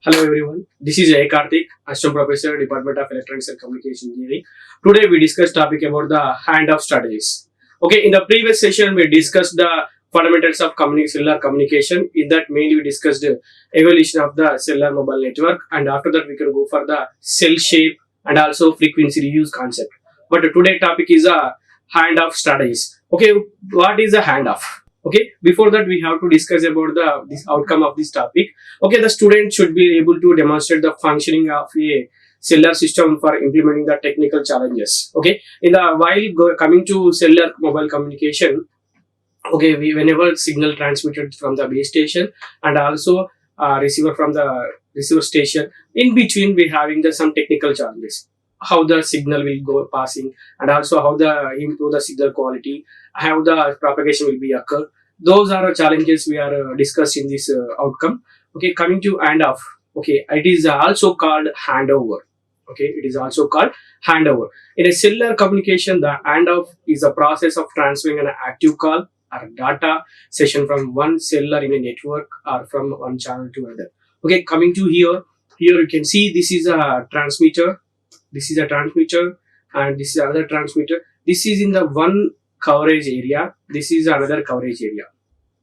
Hello everyone, this is Karthik, Assistant Professor, Department of Electronics and Communication Engineering. Today we discuss topic about the handoff strategies. Okay, in the previous session we discussed the fundamentals of cellular communication. In that mainly we discussed the evolution of the cellular mobile network, and after that we can go for the cell shape and also frequency reuse concept. But today topic is a handoff strategies. Okay, what is a handoff? Okay, before that we have to discuss about this outcome of this topic. Okay, the student should be able to demonstrate the functioning of a cellular system for implementing the technical challenges. Okay, coming to cellular mobile communication, okay, whenever signal transmitted from the base station and also receiver from the receiver station, in between we having some technical challenges, how the signal will go passing, and also how the improve the signal quality, how the propagation will be occur. Those are challenges we are discussed in this outcome. Okay, coming to handoff. Okay, it is also called handover. Okay, it is also called handover. In a cellular communication, the handoff is a process of transferring an active call or data session from one cellular in a network or from one channel to another. Okay, coming to here you can see this is a transmitter, this is a transmitter, and this is another transmitter. This is in the one coverage area, this is another coverage area.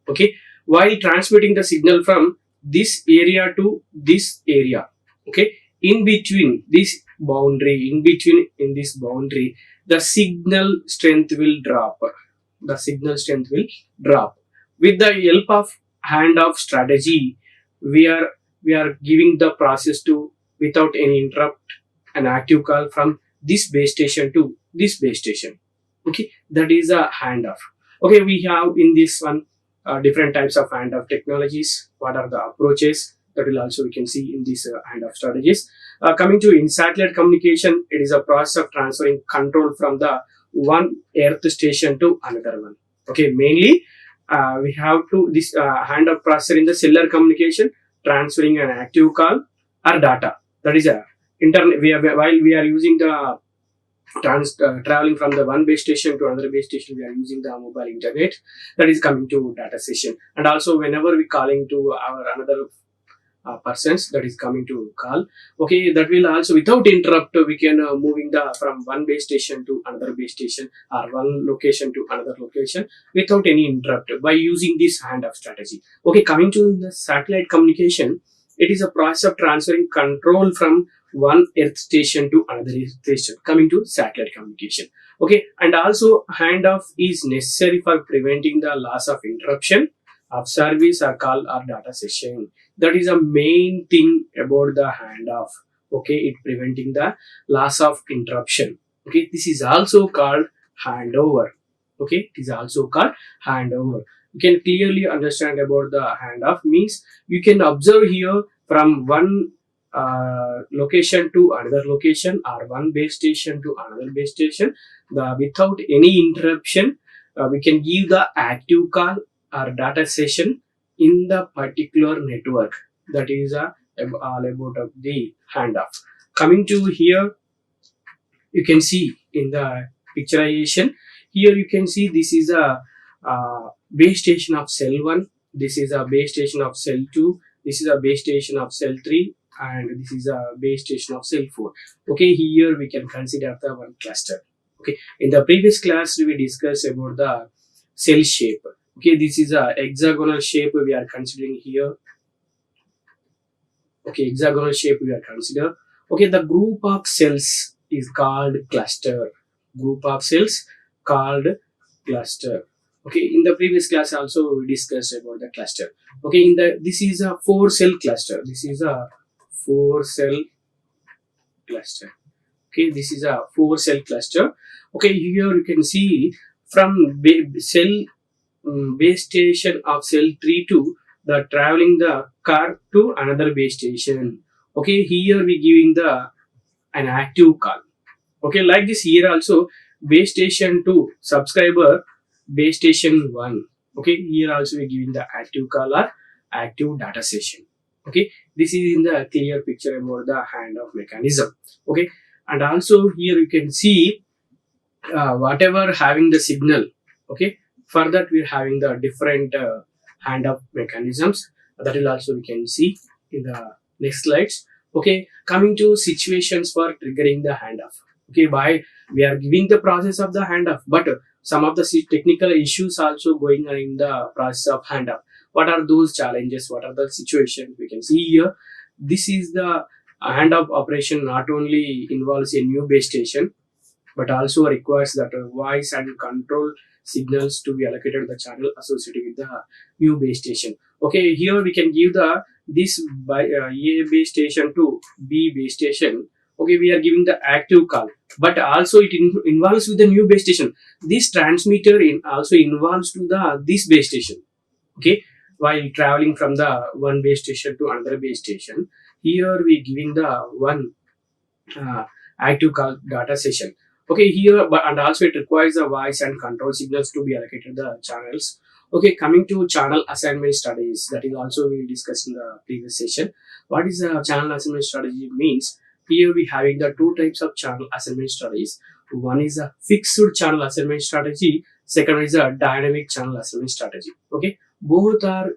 Okay, while transmitting the signal from this area to this area, okay, in between this boundary, in this boundary, the signal strength will drop. The signal strength will drop. With the help of handoff strategy, we are giving the process to, without any interrupt, an active call from this base station to this base station. Okay, that is a handoff. Okay, we have in this one different types of handoff technologies. What are the approaches? That will also we can see in these handoff strategies. Coming to in satellite communication, it is a process of transferring control from the one earth station to another one. Okay, mainly we have to this handoff processor in the cellular communication, transferring an active call or data. That is a internet. While we are using the traveling from the one base station to another base station, we are using the mobile internet. That is coming to data session. And also whenever we calling to our another persons, that is coming to call. Okay, that will also without interrupt we can moving the from one base station to another base station or one location to another location without any interrupt by using this handoff strategy. Okay, coming to the satellite communication, it is a process of transferring control from one earth station to another earth station, coming to satellite communication. Okay, and also handoff is necessary for preventing the loss of interruption of service or call or data session. That is a main thing about the handoff. Okay, it preventing the loss of interruption. Okay, this is also called handover. Okay, it is also called handover. You can clearly understand about the handoff means you can observe here from one location to another location or one base station to another base station, without any interruption, we can give the active call or data session in the particular network. That is all about of the handoff. Coming to here, you can see in the picturization, here you can see this is a base station of cell 1, this is a base station of cell 2, this is a base station of cell 3, and this is a base station of cell 4. Okay, here we can consider the one cluster. Okay, in the previous class we discussed about the cell shape. Okay, this is a hexagonal shape we are considering here. Okay, hexagonal shape we are consider. Okay, the group of cells is called cluster. Group of cells called cluster. Okay, in the previous class also we discussed about the cluster. Okay, this is a 4-cell cluster. This is a 4-cell cluster. Okay, this is a 4-cell cluster. Okay, here you can see from base station of cell 3 to the traveling the car to another base station. Okay, here we giving an active call. Okay, like this here also base station 2 subscriber base station 1. Okay, here also we giving the active call or active data session. Okay, this is in the clear picture about the handoff mechanism. Okay, and also here you can see whatever having the signal. Okay, for that we are having the different handoff mechanisms. That will also we can see in the Next slides. Okay, coming to situations for triggering the handoff. Okay, why we are giving the process of the handoff, but some of the technical issues also going on in the process of handoff. What are those challenges? What are the situations we can see here? This is the handoff operation not only involves a new base station, but also requires that voice and control signals to be allocated to the channel associated with the new base station. Okay, here we can give the this by A base station to B base station. Okay, we are giving the active call, but also it involves with the new base station. This transmitter in also involves to the this base station. Okay, while traveling from the one base station to another base station, here we giving the one uh, active call data session. Okay, here but and also it requires the voice and control signals to be allocated to the channels. Okay, coming to channel assignment strategies, that is also we discussed in the previous session. What is a channel assignment strategy means? Here we having the two types of channel assignment strategies. One is a fixed channel assignment strategy, second is a dynamic channel assignment strategy. Okay, both are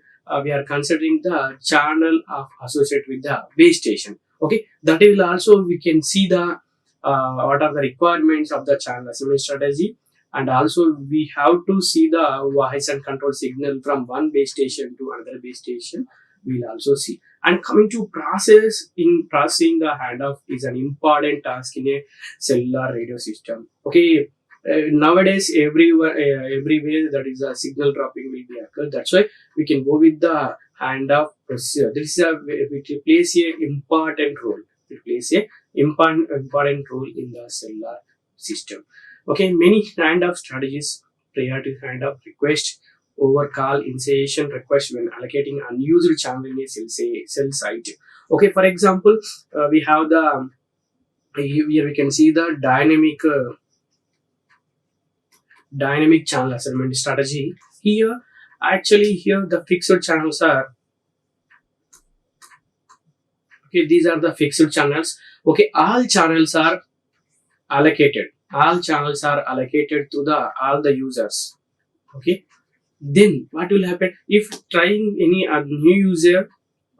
we are considering the channel of associated with the base station. Okay, that will also we can see the what are the requirements of the channel assignment strategy, and also we have to see the voice and control signal from one base station to another base station. We'll also see. And coming to processing the handoff is an important task in a cellular radio system. Okay, nowadays everywhere that is a signal dropping will be occurred. That's why we can go with the handoff procedure. This is a it plays a important role. It plays a important role in the cellular system. Okay, many handoff strategies priority handoff request over call initiation request when allocating unused channel in a cell site. Okay, for example, we have the here we can see the dynamic channel assignment strategy. Here actually here the fixed channels are okay, these are the fixed channels. Okay, all channels are allocated to the all the users. Okay, then what will happen if trying any new user?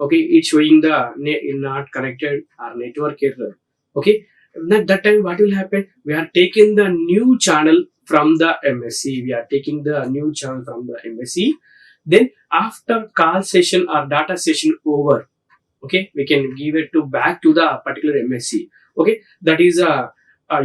Okay, it's showing the not connected or network error. Okay, that time what will happen? We are taking the new channel from the MSC. We are taking the new channel from the MSC. Then after call session or data session over, okay, we can give it to back to the particular MSC. Okay, that is a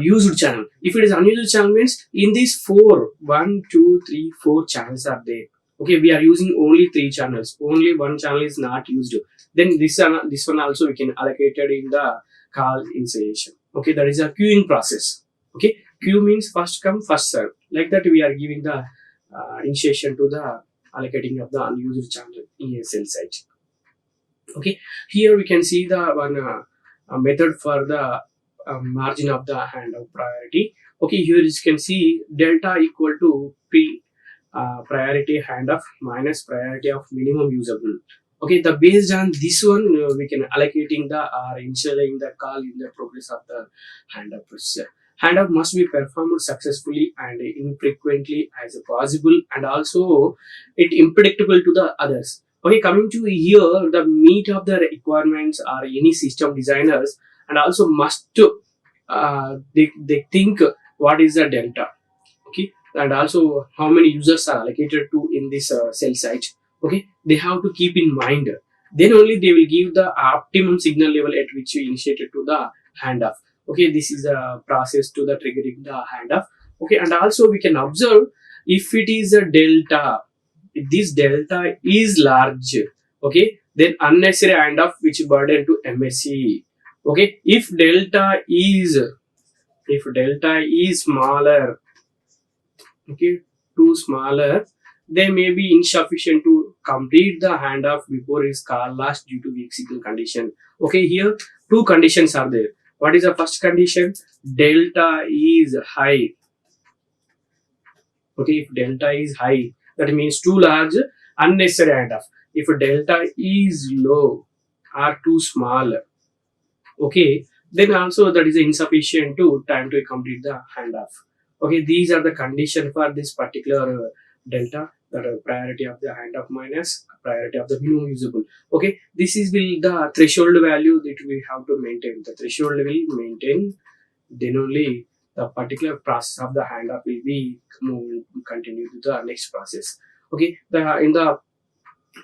used channel. If it is unused channel means in these four, 1, 2, 3, 4 channels are there. Okay, we are using only 3 channels, only one channel is not used. Then this one also we can allocate it in the call initiation. Okay, that is a queuing process. Okay, queue means first come first serve. Like that we are giving the initiation to the allocating of the unused channel in a cell site. Okay, here we can see the one method for the margin of the handoff priority. Okay, here you can see delta equal to p priority handoff minus priority of minimum usable. Okay, the based on this one we can allocating the or initializing the call in the progress of the handoff procedure. Handoff must be performed successfully and infrequently as possible, and also it unpredictable to the others. Okay, coming to here, the meat of the requirements are any system designers, and also must they think what is the delta. Okay, and also how many users are allocated to in this cell site. Okay, they have to keep in mind. Then only they will give the optimum signal level at which you initiated to the handoff. Okay, this is a process to the triggering the handoff. Okay, and also we can observe if it is a delta, if this delta is large, okay, then unnecessary handoff which burden to MSC. Okay, if delta is smaller, okay, too smaller, they may be insufficient to complete the handoff before its call lost due to weak signal condition. Okay, here two conditions are there. What is the first condition? Delta is high. Okay, if delta is high, that means too large, unnecessary handoff. If delta is low or too small, okay, then also that is insufficient to time to complete the handoff. Okay, these are the condition for this particular delta. that priority of the handoff minus priority of the minimum usable. Okay, this is will the threshold value that we have to maintain. The threshold will maintain, then only the particular process of the handoff will be continue to the next process. Okay, in the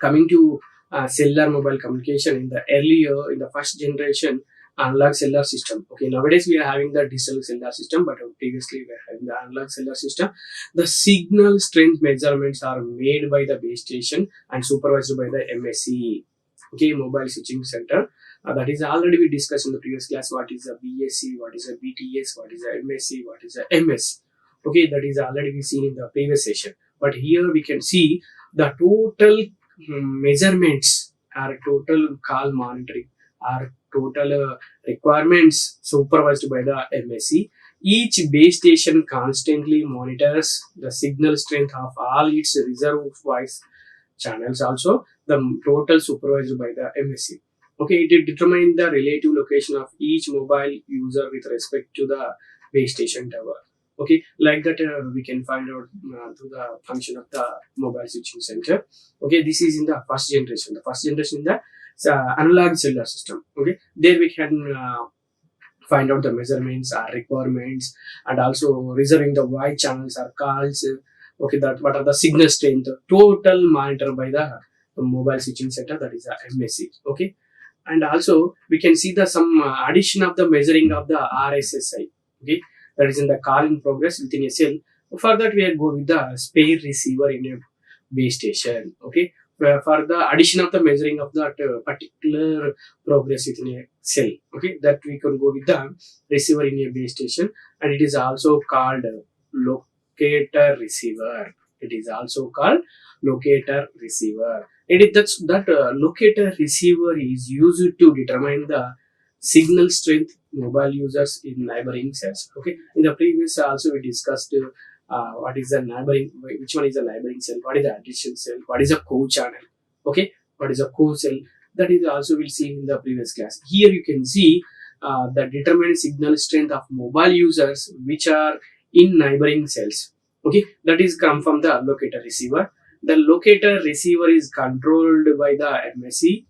coming to cellular mobile communication, in the earlier, in the first generation analog cellular system. Okay, nowadays we are having the digital cellular system, but previously we are having the analog cellular system. The signal strength measurements are made by the base station and supervised by the MSC. Okay, mobile switching center. That is already we discussed in the previous class. What is a BSC, what is a BTS, what is a MSC, what is a MS. Okay, that is already we seen in the previous session. But here we can see the total measurements are total call monitoring, are total requirements supervised by the MSC. Each base station constantly monitors the signal strength of all its reserve voice channels, also the total supervised by the MSC. Okay, it determines the relative location of each mobile user with respect to the base station tower. Okay, like that we can find out through the function of the mobile switching center. Okay, this is in the first generation. The first generation in the analog cellular system. Okay, there we can find out the measurements or requirements, and also reserving the wide channels or calls. Okay, that what are the signal strength total monitor by the mobile switching center, that is a MSC. Okay, and also we can see the some addition of the measuring of the RSSI. Okay, that is in the call in progress within a cell. For that we are go with the spare receiver in a base station. Okay, for the addition of the measuring of that particular progress within a cell. Okay, that we can go with the receiver in a base station, and it is also called locator receiver. It is also called locator receiver. That locator receiver is used to determine the signal strength mobile users in neighboring cells. Okay, in the previous also we discussed what is the neighboring, which one is the neighboring cell, what is the addition cell, what is a co-channel. Okay, what is a co-cell, that is also we'll see in the previous class. Here you can see the determined signal strength of mobile users which are in neighboring cells. Okay, that is come from the locator receiver. The locator receiver is controlled by the MSC,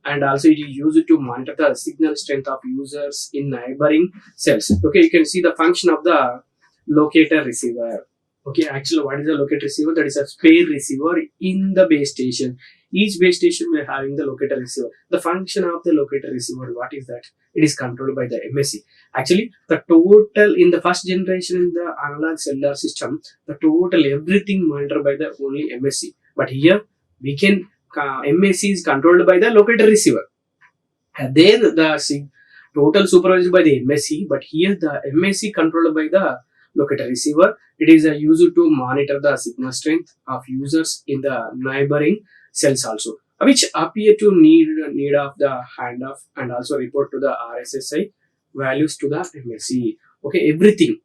and also it is used to monitor the signal strength of users in neighboring cells. Okay, you can see the function of the locator receiver. Okay, actually what is a locator receiver? That is a spare receiver in the base station. Each base station will having the locator receiver. The function of the locator receiver, what is that? It is controlled by the MSC. Actually, the total in the first generation in the analog cellular system, the total everything monitored by the only MSC. But here we can MSC is controlled by the locator receiver. There the total supervised by the MSC, but here the MSC controlled by the locator receiver. It is used to monitor the signal strength of users in the neighboring cells also, which appear to need of the handoff, and also report to the RSSI values to the MSC. Okay, everything.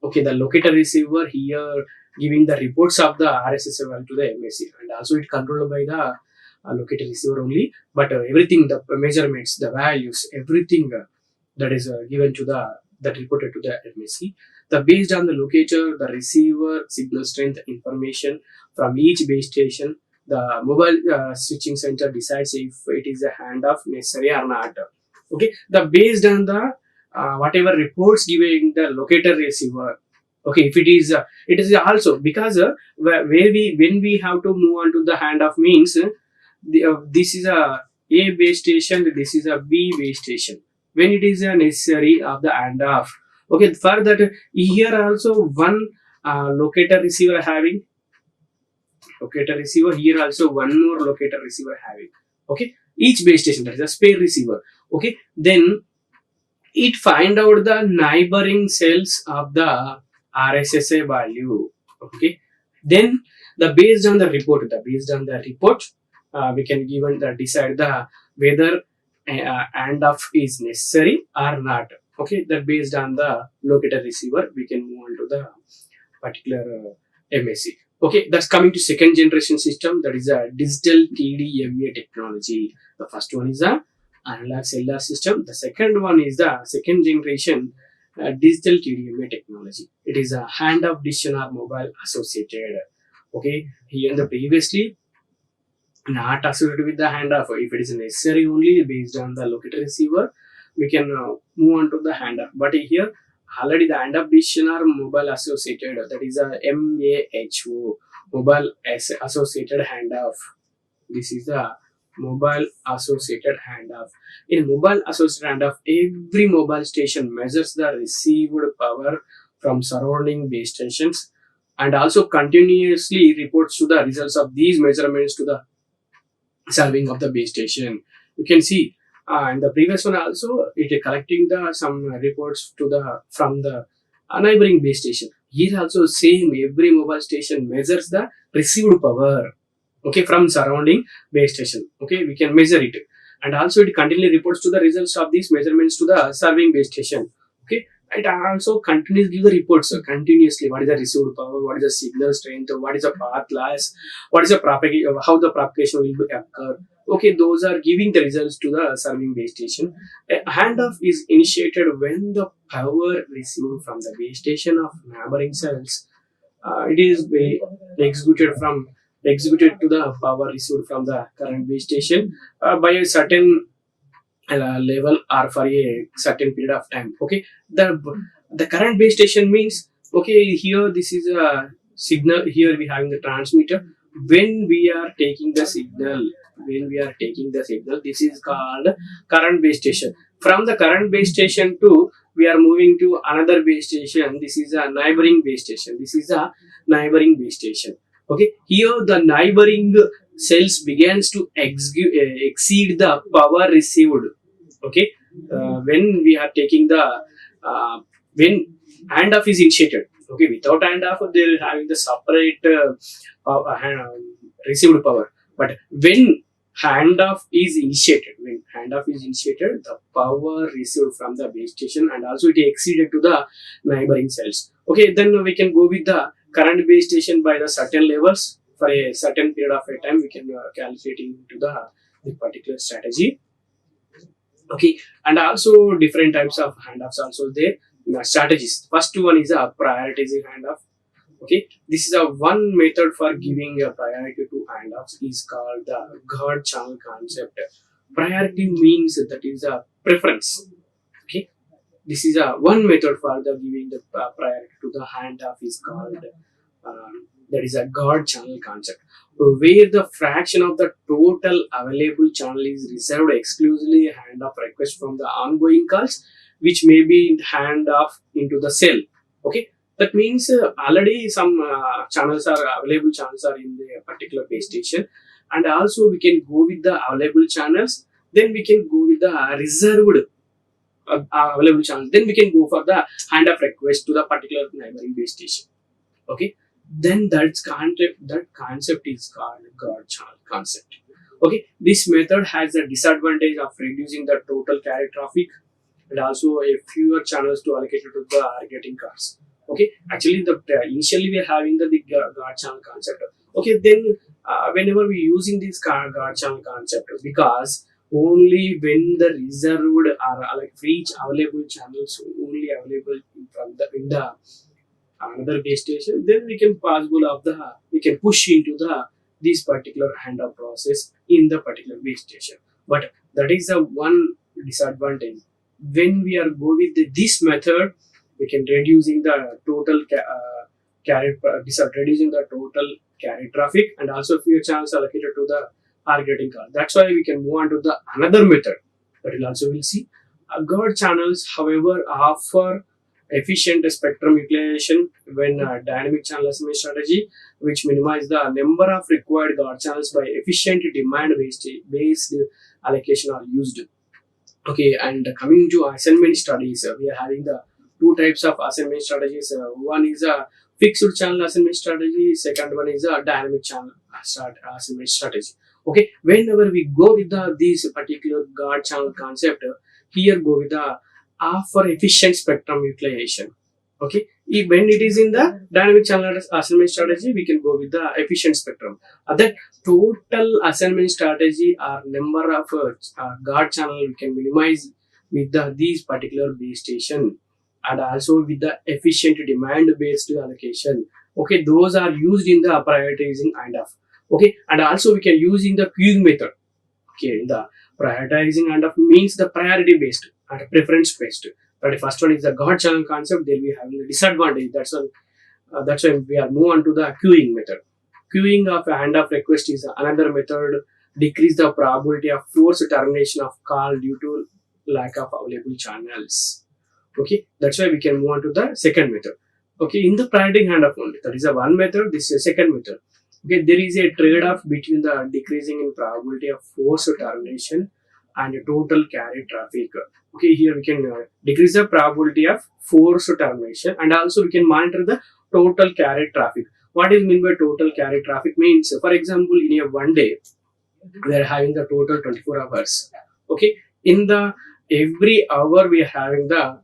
Okay, the locator receiver here giving the reports of the RSSI value to the MSC, and also it controlled by the locator receiver only, but everything, the measurements, the values, everything that is given to the, that reported to the MSC. The based on the locator, the receiver signal strength information from each base station, the mobile switching center decides if it is a handoff necessary or not. Okay, the based on the whatever reports giving the locator receiver. Okay, if it is also because where we when we have to move on to the handoff means this is a base station, this is a B base station. When it is necessary of the handoff. Okay, for that here also one locator receiver having locator receiver, here also one more locator receiver having. Okay, each base station, that is a spare receiver. Okay, then it find out the neighboring cells of the RSSI value. Okay, then based on the report, we can given the decide the whether handoff is necessary or not. Okay, that based on the locator receiver we can move on to the particular MSC. Okay, that's coming to second generation system, that is a digital TDMA technology. The first one is a analog cellular system. The second one is the second generation digital TDMA technology. It is a handoff decision or mobile associated. Okay, here in the previously not associated with the handoff. If it is necessary only based on the locator receiver, we can move on to the handoff. But here already the handoff decision are mobile associated. That is a MAHO, mobile associated handoff. This is the mobile associated handoff. In mobile associated handoff, every mobile station measures the received power from surrounding base stations and also continuously reports to the results of these measurements to the serving of the base station. You can see in the previous one also it is collecting the some reports to the from the neighboring base station. Here also same, every mobile station measures the received power, okay, from surrounding base station. Okay, we can measure it, and also it continually reports to the results of these measurements to the serving base station. Okay, it also continuously give the reports continuously. What is the received power? What is the signal strength? What is the path loss? What is the propagation? How the propagation will occur? Okay, those are giving the results to the serving base station. A handoff is initiated when the power received from the base station of neighboring cells it is executed to the power received from the current base station by a certain level or for a certain period of time. Okay, the current base station means, okay, here this is a signal. Here we having the transmitter. When we are taking the signal, this is called current base station. From the current base station to we are moving to another base station. This is a neighboring base station. Okay, here the neighboring cells begins to exceed the power received. Okay, when we are taking the when handoff is initiated. Okay, without handoff they are having the separate received power. But when handoff is initiated, the power received from the base station and also it exceeded to the neighboring cells. Okay, then we can go with the current base station by the certain levels for a certain period of a time. We can calculate into the particular strategy. Okay, and also different types of handoffs also there. Strategies. First one is a prioritizing handoff. Okay, this is a one method for giving a priority to handoffs is called the guard channel concept. Priority means that is a preference. Okay, this is a one method for the giving the priority to the handoff is called that is a guard channel concept, where the fraction of the total available channel is reserved exclusively handoff request from the ongoing calls, which may be handoff into the cell. Okay, that means already some available channels are in the particular base station, and also we can go with the available channels. Then we can go with the reserved available channels. Then we can go for the handoff request to the particular neighboring base station. Okay, then that concept is called guard channel concept. Okay, this method has the disadvantage of reducing the total carrier traffic and also a fewer channels to allocate to the getting cards. Okay, actually the initially we are having the guard channel concept. Okay, then whenever we using this guard channel concept, because only when the reserved are like each available channels only available in the another base station, then we can push into the this particular handoff process in the particular base station. But that is the one disadvantage. When we are go with this method, we can reducing the total reducing the total carrier traffic and also fewer channels allocated to the targeting card. That's why we can move on to the another method that will also will see. Guard channels, however, offer efficient spectrum utilization when dynamic channel assignment strategy, which minimize the number of required guard channels by efficient demand based allocation are used. Okay, and coming to assignment studies, we are having the two types of assignment strategies. One is a fixed channel assignment strategy. Second one is a dynamic channel assignment strategy. Okay, whenever we go with this particular guard channel concept, here go with the for efficient spectrum utilization. Okay, when it is in the dynamic channel assignment strategy, we can go with the efficient spectrum. That total assignment strategy or number of guard channel we can minimize with these particular base station and also with the efficient demand based allocation. Okay, those are used in the prioritizing handoff. Okay, and also we can use in the queuing method. Okay, the prioritizing handoff means the priority based and preference based. But the first one is the God channel concept. They'll be having a disadvantage. That's why we are move on to the queuing method. Queuing of a handoff request is another method. Decrease the probability of forced termination of call due to lack of available channels. Okay, that's why we can move on to the second method. Okay, in the priority handoff only, that is a one method. This is a second method. Okay, there is a trade-off between the decreasing in probability of forced termination and total carry traffic. Okay, here we can decrease the probability of forced termination, and also we can monitor the total carry traffic. What is mean by total carry traffic means, for example, in a one day we are having the total 24 hours. Okay, in the every hour we are having the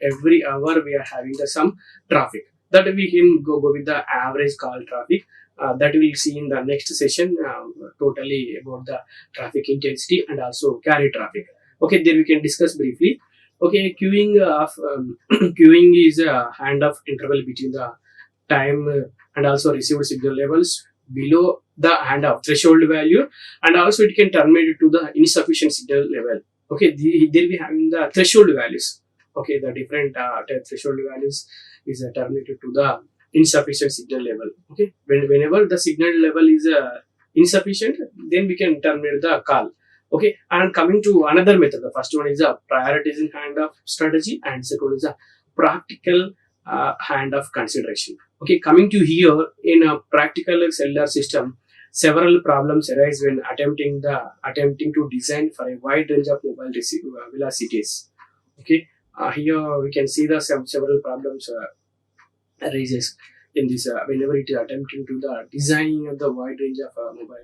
every hour we are having the some traffic, that we can go with the average call traffic. That we'll see in the next session, totally about the traffic intensity and also carry traffic. Okay, there we can discuss briefly. Okay, queuing of queuing is a handoff interval between the time and also received signal levels below the handoff threshold value, and also it can terminate to the insufficient signal level. Okay, they'll be having the threshold values. Okay, the different threshold values is terminated to the insufficient signal level. Okay, whenever the signal level is insufficient, then we can terminate the call. Okay, and coming to another method, the first one is a prioritizing handoff strategy, and second one is a practical handoff consideration. Okay, coming to here, in a practical cellular system, several problems arise when attempting to design for a wide range of mobile velocities. Okay, here we can see the several problems arises in this whenever it is attempting to the designing of the wide range of mobile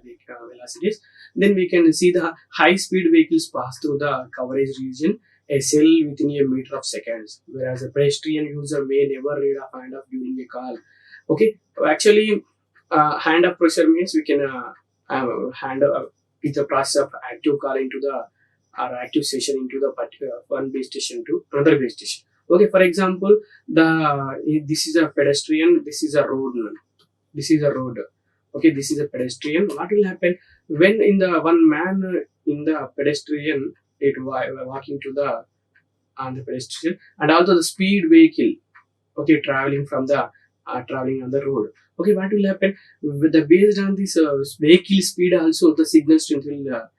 velocities. Then we can see the high speed vehicles pass through the coverage region a cell within a meter of seconds, whereas a pedestrian user may never read a handoff during a call. Okay, actually, handoff pressure means we can hand with the process of active call into the or active session into the particular one base station to another base station. Okay, for example, this is a pedestrian, this is a road, this is a road. Okay, this is a pedestrian. What will happen when in the one man in the pedestrian it walking to the on the pedestrian, and also the speed vehicle, okay, traveling from the traveling on the road. Okay, what will happen with the based on this vehicle speed also the signal strength will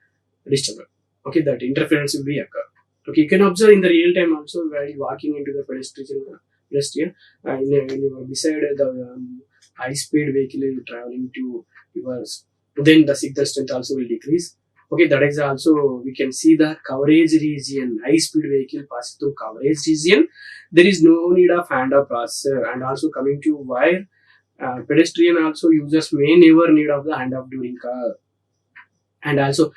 disturb. Okay, that interference will be occur. Okay, you can observe in the real time also while walking into the pedestrian when you are beside the high speed vehicle traveling to yours, then the signal strength also will decrease. Okay, that is also we can see the coverage region, high speed vehicle passes through coverage region. There is no need of handoff processor, and also coming to wire pedestrian also users may never need of the handoff during car, and also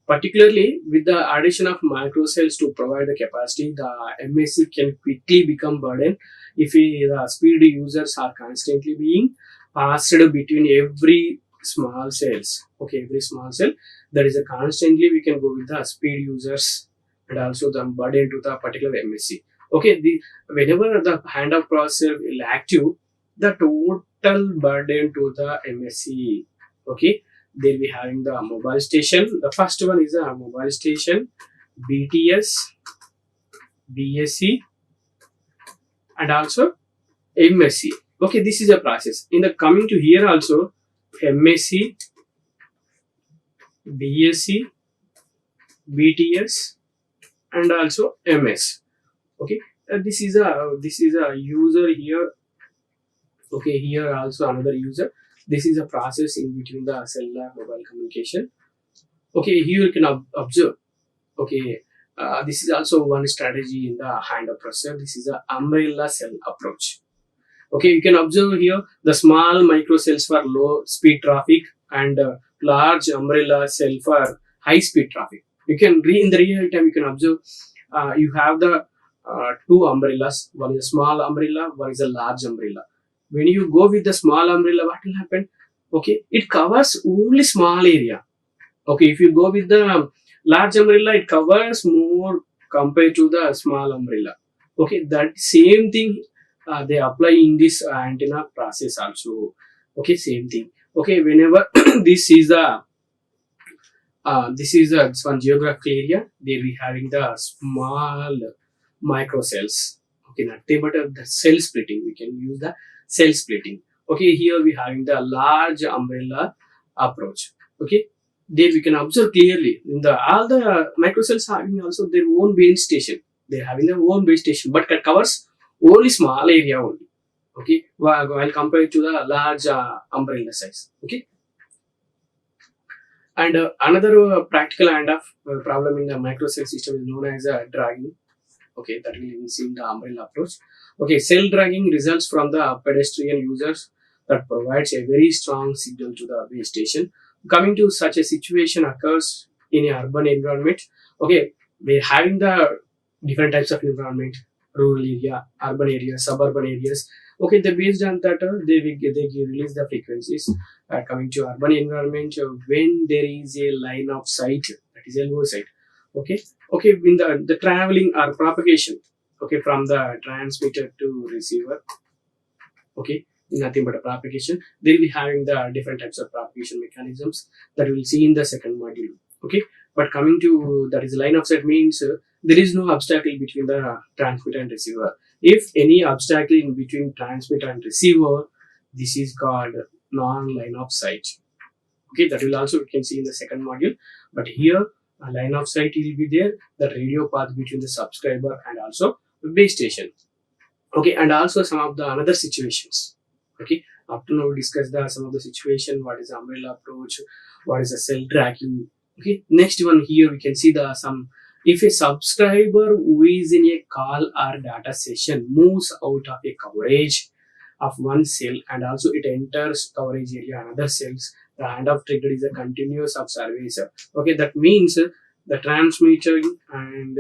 particularly with the addition of microcells to provide the capacity, the MSC can quickly become burden if the speed users are constantly being passed between every small cells. Okay, every small cell, that is a constantly we can go with the speed users and also the burden to the particular MSC. Okay, whenever the handoff processor will active, the total burden to the MSC. Okay, they'll be having the mobile station. The first one is a mobile station, BTS, BSC, and also MSC. Okay, this is a process. In the coming to here also, MSC, BSC, BTS, and also MS. Okay, this is a user here. Okay, here also another user. This is a process in between the cellular mobile communication. Okay, here you can observe. Okay, this is also one strategy in the handoff processor. This is a umbrella cell approach. Okay, you can observe here the small micro cells for low speed traffic and large umbrella cell for high speed traffic. You can in the real time you can observe you have the two umbrellas. One is a small umbrella, one is a large umbrella. When you go with the small umbrella, what will happen? Okay, it covers only small area. Okay, if you go with the large umbrella, it covers more compared to the small umbrella. Okay, that same thing they apply in this antenna process also. Okay, same thing. Okay, whenever this is the this one geographical area, they'll be having the small micro cells. Okay, nothing but the cell splitting. We can use the cell splitting. Okay, here we having the large umbrella approach. Okay, there we can observe clearly in the all the micro cells having also their own base station. They're having their own base station, but it covers only small area only. Okay, while compared to the large umbrella size. Okay, and another practical and of problem in the microcell system is known as dragging. Okay, that we will see in the umbrella approach. Okay, cell dragging results from the pedestrian users that provides a very strong signal to the base station. Coming to such a situation occurs in an urban environment. Okay, we're having the different types of environment: rural area, urban areas, suburban areas. Okay, they based on that they release the frequencies. Coming to urban environment, when there is a line of sight, that is LO sight. Okay, okay, in the traveling or propagation. Okay, from the transmitter to receiver. Okay, nothing but a propagation. They'll be having the different types of propagation mechanisms that we'll see in the second module. Okay, but coming to that is line of sight means there is no obstacle between the transmitter and receiver. If any obstacle in between transmitter and receiver, this is called non-line of sight. Okay, that will also we can see in the second module. But here a line of sight will be there, the radio path between the subscriber and also the base station. Okay, and also some of the another situations. Okay, up to now we discussed the some of the situation, what is the umbrella approach, what is the cell tracking. Okay, next one here we can see the some, if a subscriber who is in a call or data session moves out of a coverage of one cell and also it enters coverage area another cells, the handoff trigger is a continuous of service. Okay, that means the transmitting and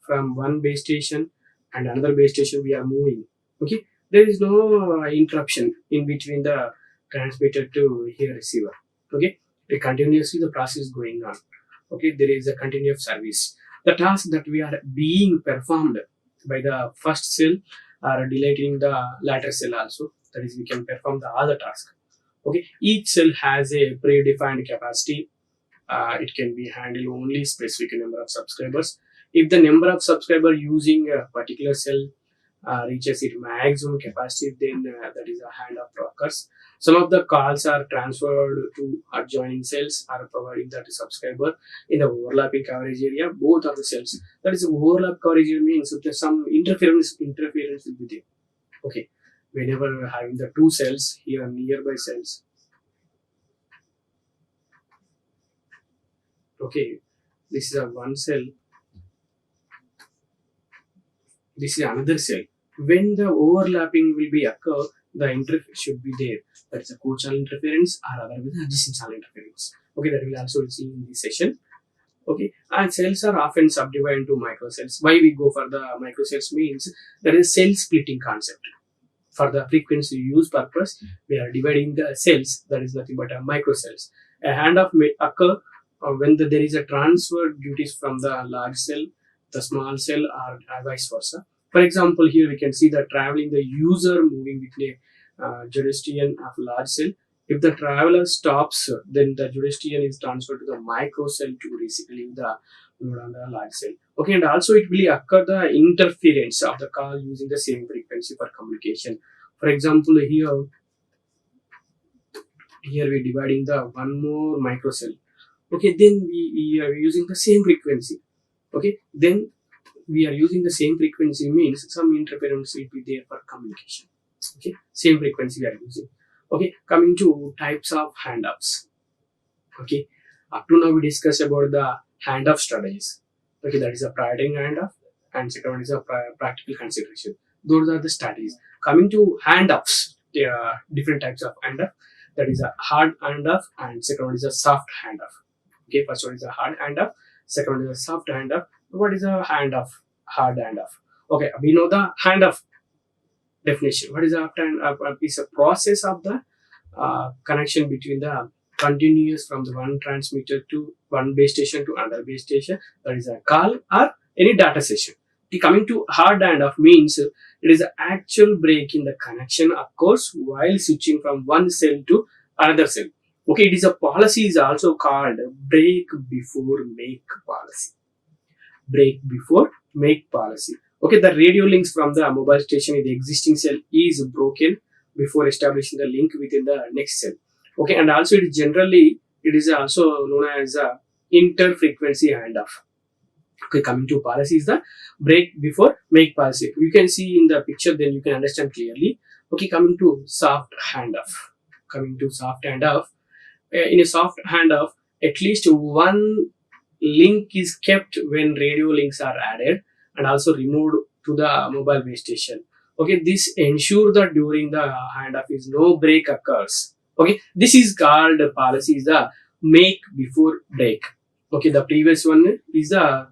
from one base station and another base station we are moving. Okay, there is no interruption in between the transmitter to here receiver. Okay, continuously the process going on. Okay, there is a continuous service. The task that we are being performed by the first cell are deleting the latter cell also. That is, we can perform the other task. Okay, each cell has a predefined capacity. It can be handled only specific number of subscribers. If the number of subscribers using a particular cell reaches its maximum capacity, then that is a handoff occurs. Some of the calls are transferred to adjoining cells or providing that to subscriber in the overlapping coverage area. Both of the cells. That is overlap coverage area means if there's some interference will be there. Okay, whenever we're having the two cells here nearby cells. Okay, this is a one cell. This is another cell. When the overlapping will be occur, the interface should be there. That is a co-channel interference or otherwise adjacent channel interference. Okay, that will also see in this session. Okay, and cells are often subdivided into microcells. Why we go for the microcells means there is cell splitting concept. For the frequency use purpose, we are dividing the cells. That is nothing but a microcells. A handoff may occur when there is a transfer duties from the large cell, the small cell, or vice versa. For example, here we can see the traveling the user moving between a jurisdiction of large cell. If the traveler stops, then the jurisdiction is transferred to the micro cell to receive the load on the large cell. Okay, and also it will occur the interference of the call using the same frequency for communication. For example, here we're dividing the one more micro cell. Okay, then we are using the same frequency. Okay, then we are using the same frequency means some interference will be there for communication. Okay, same frequency we are using. Okay, coming to types of handoffs. Okay, up to now we discussed about the handoff strategies. Okay, that is a priority handoff and second one is a practical consideration. Those are the strategies. Coming to handoffs, there are different types of handoff. That is a hard handoff and second one is a soft handoff. Okay, first one is a hard handoff, second one is a soft handoff. What is a handoff? Hard handoff. Okay, we know the handoff definition. What is a handoff? Is a process of the connection between the continuous from the one transmitter to one base station to another base station. That is a call or any data session Coming to hard handoff means it is an actual break in the connection occurs while switching from one cell to another cell. Okay, it is a policy is also called break before make policy. Break before make policy. Okay, the radio links from the mobile station in the existing cell is broken before establishing the link within the next cell. Okay, and also it is also known as a interfrequency handoff. Okay, coming to policy is the break before make policy. You can see in the picture, then you can understand clearly. Okay, coming to soft handoff. Coming to soft handoff. In a soft handoff, at least one link is kept when radio links are added and also removed to the mobile base station. Okay, this ensures that during the handoff is no break occurs. Okay, this is called policy is the make before break. Okay, the previous one is the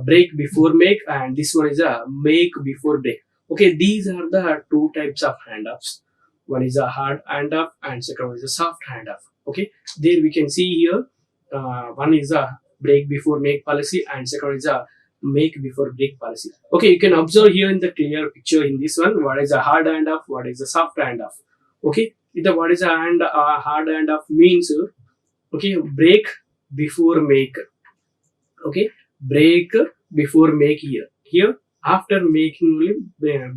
break before make, and this one is a make before break. Okay, these are the two types of handoffs. One is a hard handoff and second one is a soft handoff. Okay, there we can see here one is a break before make policy and second is a make before break policy. Okay, you can observe here in the clear picture in this one what is a hard handoff, what is a soft handoff. Okay, what is a hard handoff means okay, break before make. Okay, break before make here after making only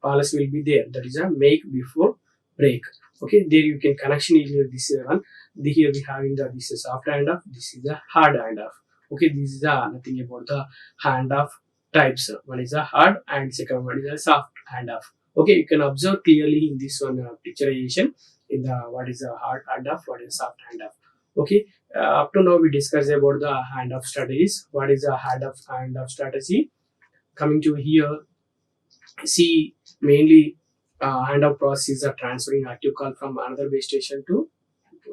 policy will be there, that is a make before break. Okay, there you can connection is here, this one here we having the this is soft handoff, this is a hard handoff. Okay, this is nothing about the handoff types. One is a hard and second one is a soft handoff. Okay, you can observe clearly in this one picturization in the what is a hard handoff, what is soft handoff. Okay, up to now we discussed about the handoff strategies. What is a handoff strategy? Coming to here, see mainly handoff process is transferring active call from another base station to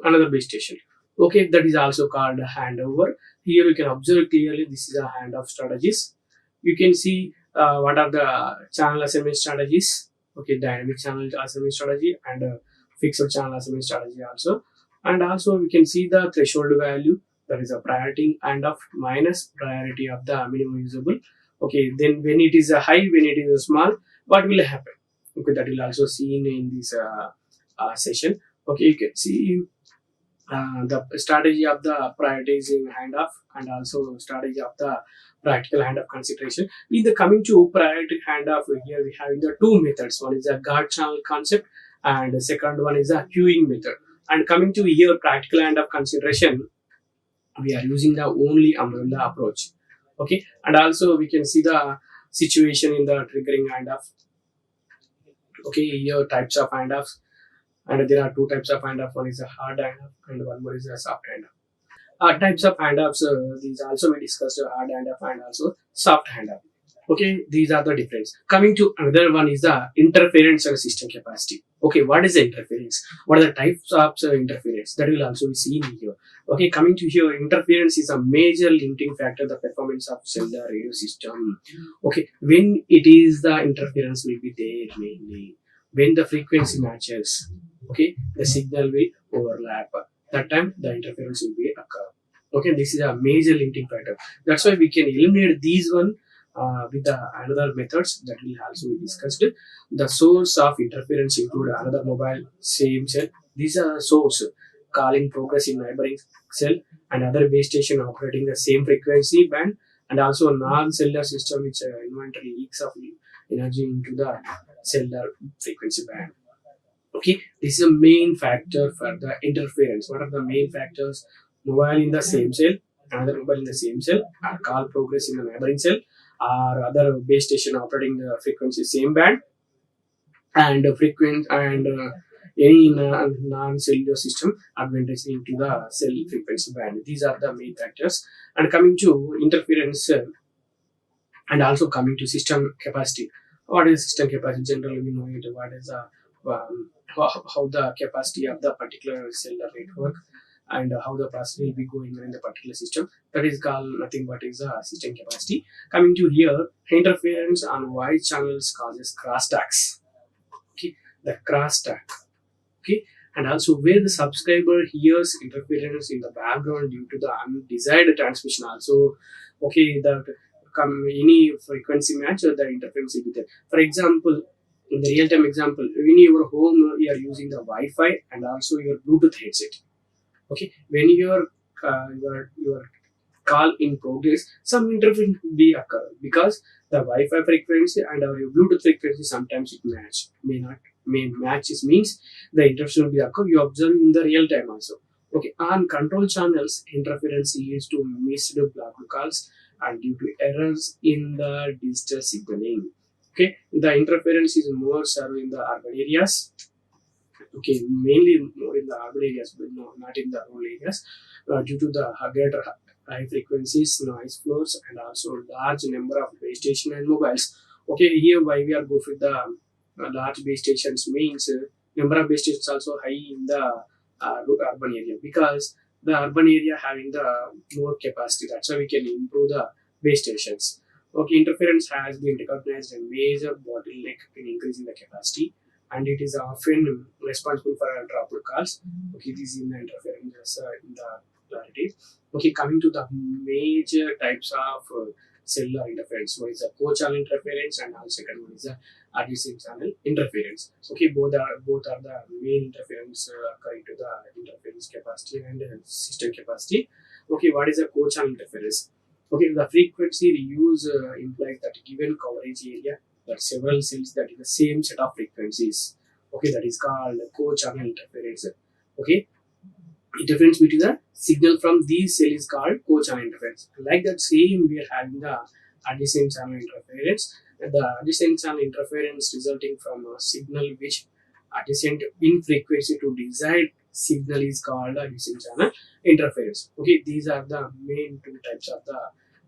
another base station. Okay, that is also called a handover. Here you can observe clearly this is a handoff strategies. You can see what are the channel assignment strategies. Okay, dynamic channel assignment strategy and fixed channel assignment strategy also. And also we can see the threshold value, that is a priority handoff minus priority of the minimum usable. Okay, then when it is a high, when it is a small, what will happen? Okay, that will also seen in this session. Okay, you can see the strategy of the prioritizing handoff and also strategy of the practical handoff consideration. In the coming to priority handoff, here we have the two methods. One is a guard channel concept and the second one is a queuing method. And coming to here practical handoff consideration, we are using the only umbrella approach. Okay, and also we can see the situation in the triggering handoff. Okay, here types of handoffs, and there are two types of handoff. One is a hard handoff and one more is a soft handoff. Types of handoffs, these also we discussed hard handoff and also soft handoff. Okay, these are the difference. Coming to another one is the interference and system capacity. Okay, what is the interference? What are the types of interference? That will also be seen here. Okay, coming to here, interference is a major limiting factor the performance of cellular radio system. Okay, when it is the interference will be there mainly when the frequency matches. Okay, the signal will overlap. That time the interference will be occur. Okay, this is a major limiting factor. That's why we can eliminate these one with another methods that will also be discussed. The source of interference include another mobile same cell. These are source calling progress in neighboring cell and other base station operating the same frequency band, and also non-cellular system which inventory leaks of energy into the cellular frequency band. Okay, this is a main factor for the interference. What are the main factors? Mobile in the same cell, another mobile in the same cell, or call progress in the neighboring cell, or other base station operating the frequency same band, and frequent and any non-cellular system advantage into the cell frequency band. These are the main factors. And coming to interference and also coming to system capacity. What is system capacity? Generally, we know it. What is how the capacity of the particular cellular network and how the process will be going in the particular system. That is called nothing but is a system capacity. Coming to here, interference on wide channels causes crosstalks. Okay, the crosstalk. Okay, and also where the subscriber hears interference in the background due to the undesired transmission. Also, okay, the any frequency match, the interference will be there. For example, in the real-time example, in your home you are using the Wi-Fi and also your Bluetooth headset. Okay, when your call in progress, some interference will be occur because the Wi-Fi frequency and your Bluetooth frequency sometimes it may match. It means the interference will be occur. You observe in the real time also. Okay, on control channels, interference leads to missed blocked calls and due to errors in the digital signaling. Okay, the interference is more served in the urban areas. Okay, mainly more in the urban areas, but no, not in the rural areas, due to the greater high frequencies, noise floors, and also large number of base stations and mobiles. Okay, here why we are go with the large base stations means number of base stations also high in the urban area because the urban area having the more capacity. That's why we can improve the base stations. Okay, interference has been recognized a major bottleneck in increasing the capacity, and it is often responsible for dropped calls. Okay, this is in the interference in the clarity. Okay, coming to the major types of cellular interference. One is a co-channel interference, and also second one is a adjacent channel interference. Okay, both are the main interference occurring to the interference capacity and system capacity. Okay, what is a co-channel interference? Okay, the frequency reuse implies that given coverage area, there are several cells that is the same set of frequencies. Okay, that is called co-channel interference. Okay, interference between the signal from these cells is called co-channel interference. Like that same, we are having the adjacent channel interference. And the adjacent channel interference resulting from a signal which adjacent in frequency to desired signal is called adjacent channel interference. Okay, these are the main two types of the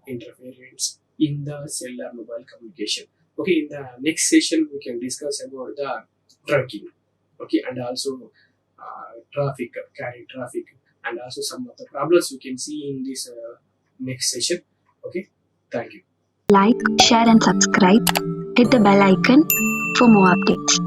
interference in the cellular mobile communication. Okay, in the next session we can discuss about the trunking. Okay, and also carrying traffic, and also some of the problems we can see in this next session. Okay, thank you. Like, share and subscribe. Hit the bell icon for more updates.